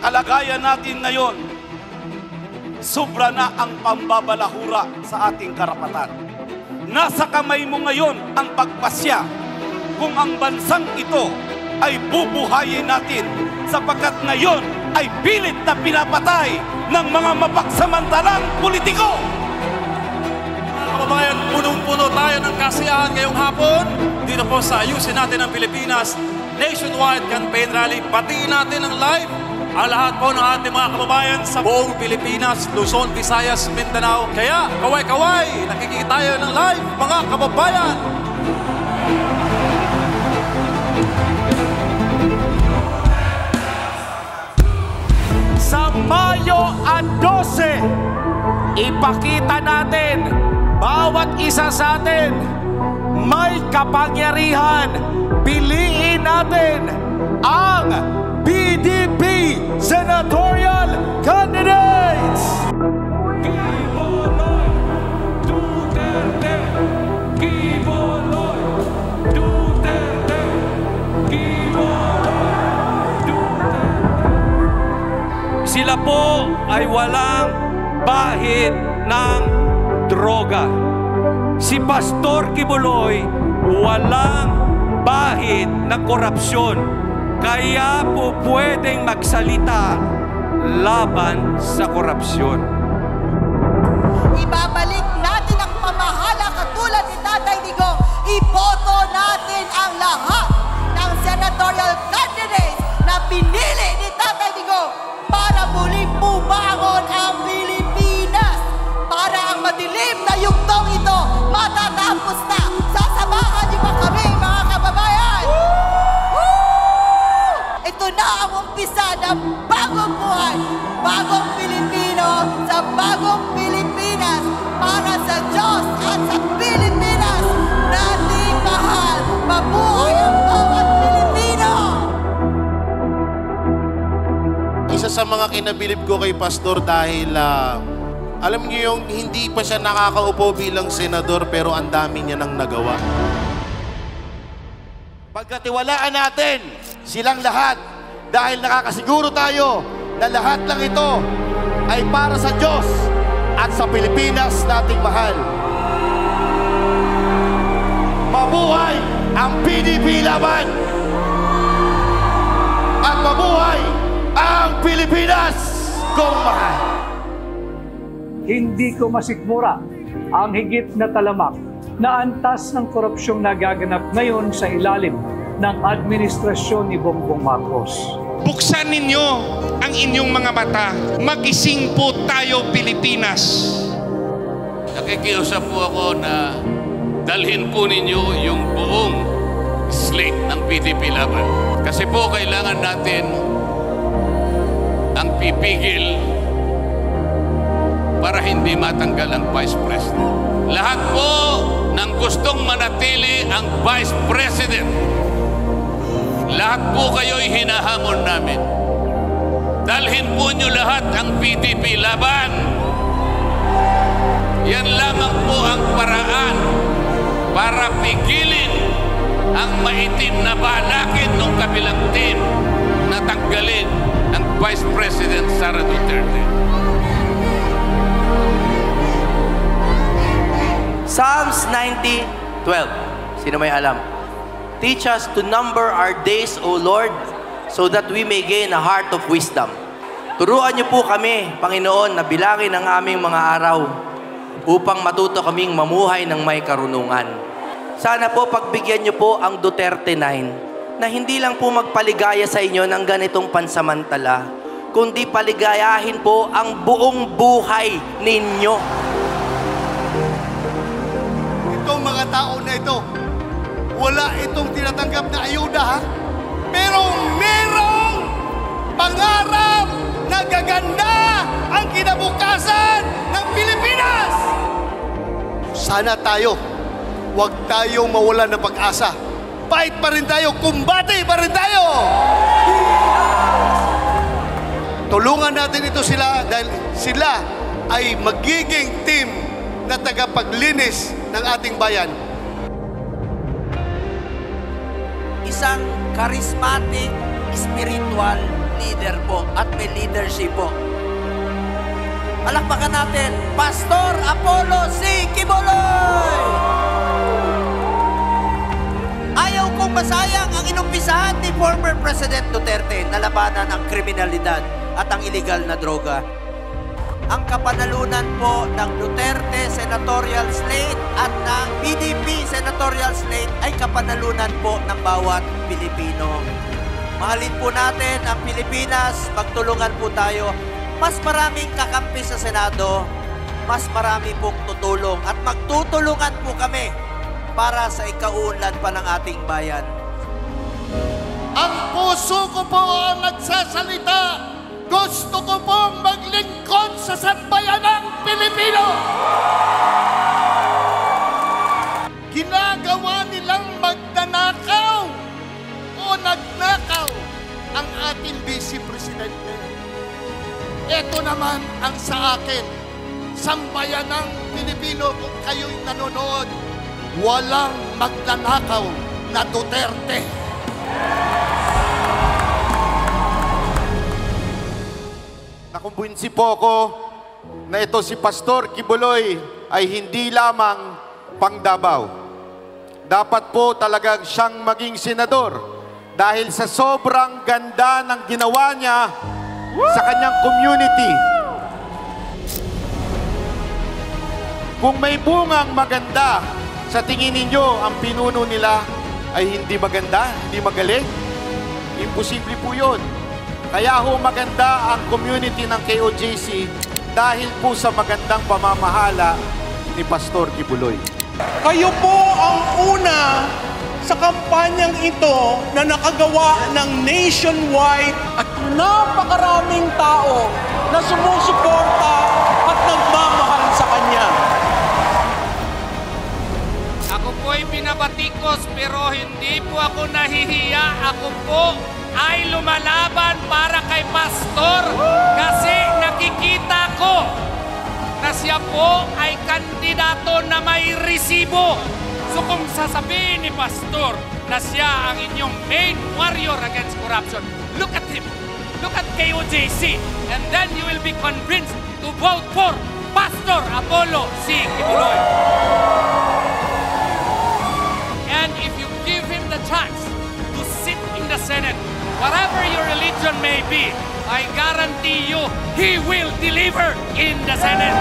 kalagayan natin ngayon, sobra na ang pambabalahura sa ating karapatan. Nasa kamay mo ngayon ang pagpasya kung ang bansang ito ay bubuhayin natin, sapagkat ngayon ay pilit na pinapatay ng mga mapagsamantalang politiko. Mga kababayan, punong-puno tayo ng kasiyahan ngayong hapon dito po sa Ayusin Natin ang Pilipinas Nationwide Campaign Rally. Patiin natin ang live ang lahat po ng ating mga kababayan sa buong Pilipinas, Luzon, Visayas, Mindanao. Kaya, kaway-kaway, nakikita tayo ng live, mga kababayan! Sa Mayo 12, ipakita natin, bawat isa sa atin may kapangyarihan. Piliin natin ang PDP senatorial candidates! Quiboloy Duterte! Quiboloy Duterte! Quiboloy Duterte! Sila po ay walang bahid ng droga. Si Pastor Quiboloy walang bahid ng korupsyon. Kaya po pwedeng magsalita laban sa korupsyon. Ibabalik natin ang pamahala katulad ni Tatay Digong. Iboto natin ang lahat ng senatorial candidates na pinili ni Tatay Digong para muling bumangon ang Pilipinas. Para ang madilim na yugtong ito matatapos na. Sasamahan niyo ba kami, mga kababayan? Ito na ang umpisa ng bagong buhay, bagong Pilipino sa bagong Pilipinas, para sa Diyos at sa Pilipinas nating mahal. Mabuhay ang bawat Pilipino! Isa sa mga kinabilib ko kay Pastor dahil alam niyo yung hindi pa siya nakakaupo bilang senador pero ang dami niya nang nagawa. Pagkatiwalaan natin silang lahat dahil nakakasiguro tayo na lahat ng ito ay para sa Diyos at sa Pilipinas nating mahal. Mabuhay ang PDP laban! At mabuhay ang Pilipinas kong mahal! Hindi ko masikmura ang higit na talamak na antas ng korupsyong nagaganap ngayon sa ilalim ng administrasyon ni Bongbong Marcos. Buksan ninyo ang inyong mga mata. Magising po tayo, Pilipinas. Nakikiusap po ako na dalhin po ninyo yung buong slate ng PDP laban. Kasi po kailangan natin ang pipigil para hindi matanggal ang Vice President. Lahat po ng gustong manatili ang Vice President, lahat po kayo'y hinahamon namin. Dalhin po nyo lahat ang PDP laban. Yan lamang po ang paraan para pigilin ang maitim na balakid ng kabilang team na tanggalin ang Vice President Sara Duterte. Psalms 90:12. Sino may alam? Teach us to number our days, O Lord, so that we may gain a heart of wisdom. Turuan niyo po kami, Panginoon, na bilangin ang aming mga araw upang matuto kaming mamuhay ng may karunungan. Sana po pagbigyan niyo po ang Duterte 9 na hindi lang po magpaligaya sa inyo ng ganitong pansamantala, kundi paligayahin po ang buong buhay ninyo. Itong mga tao na ito, wala itong tinatanggap na ayuda, ha? Pero merong pangarap na gaganda ang kinabukasan ng Pilipinas! Sana tayo, huwag tayong mawalan ng pag-asa. Fight pa rin tayo, kumbate pa rin tayo! Tulungan natin ito sila dahil sila ay magiging team na tagapaglinis ng ating bayan. Isang charismatic, spiritual, leader po at may leadership po. Palakpakan natin, Pastor Apollo C. Quiboloy! Ayaw kong masayang ang inumpisahan ni former President Duterte na labanan ang kriminalidad at ang illegal na droga. Ang kapanalunan po ng Duterte Senatorial Slate at ng PDP Senatorial Slate ay kapanalunan po ng bawat Pilipino. Mahalin po natin ang Pilipinas, magtulungan po tayo. Mas maraming kakampi sa Senado, mas marami pong tutulong at magtutulungan po kami para sa ikauunlad pa ng ating bayan. Ang puso ko po ang nagsasalita. Gusto ko pong maglingkod sa sambayanang Pilipino. Ginagawa nilang magnanakaw o nagnakaw ang ating Vice Presidente. Ito naman ang sa akin, sambayanang Pilipino, kung kayo'y nanonood, walang magnanakaw na Duterte. Nakumbinsi po ako na ito si Pastor Quiboloy ay hindi lamang pang Davao. Dapat po talagang siyang maging senador dahil sa sobrang ganda ng ginawa niya sa kanyang community. Kung may bungang maganda, sa tingin ninyo ang pinuno nila ay hindi maganda, hindi magaling? Imposible po yun. Kaya ho maganda ang community ng KOJC dahil po sa magandang pamamahala ni Pastor Quiboloy. Kayo po ang una sa kampanyang ito na nakagawa ng nationwide at napakaraming tao na sumusuporta at nagmamahal sa kanya. Ako po'y binabatikos pero hindi po ako nahihiya. Ako po ay lumalaban para kay Pastor kasi nakikita ko na siya po ay kandidato na may resibo. So kung sasabihin ni Pastor na siya ang inyong main warrior against corruption, look at him. Look at KOJC. And then you will be convinced to vote for Pastor Apollo C. Quiboloy. And if you give him the chance to sit in the Senate, whatever your religion may be, I guarantee you, he will deliver in the Senate.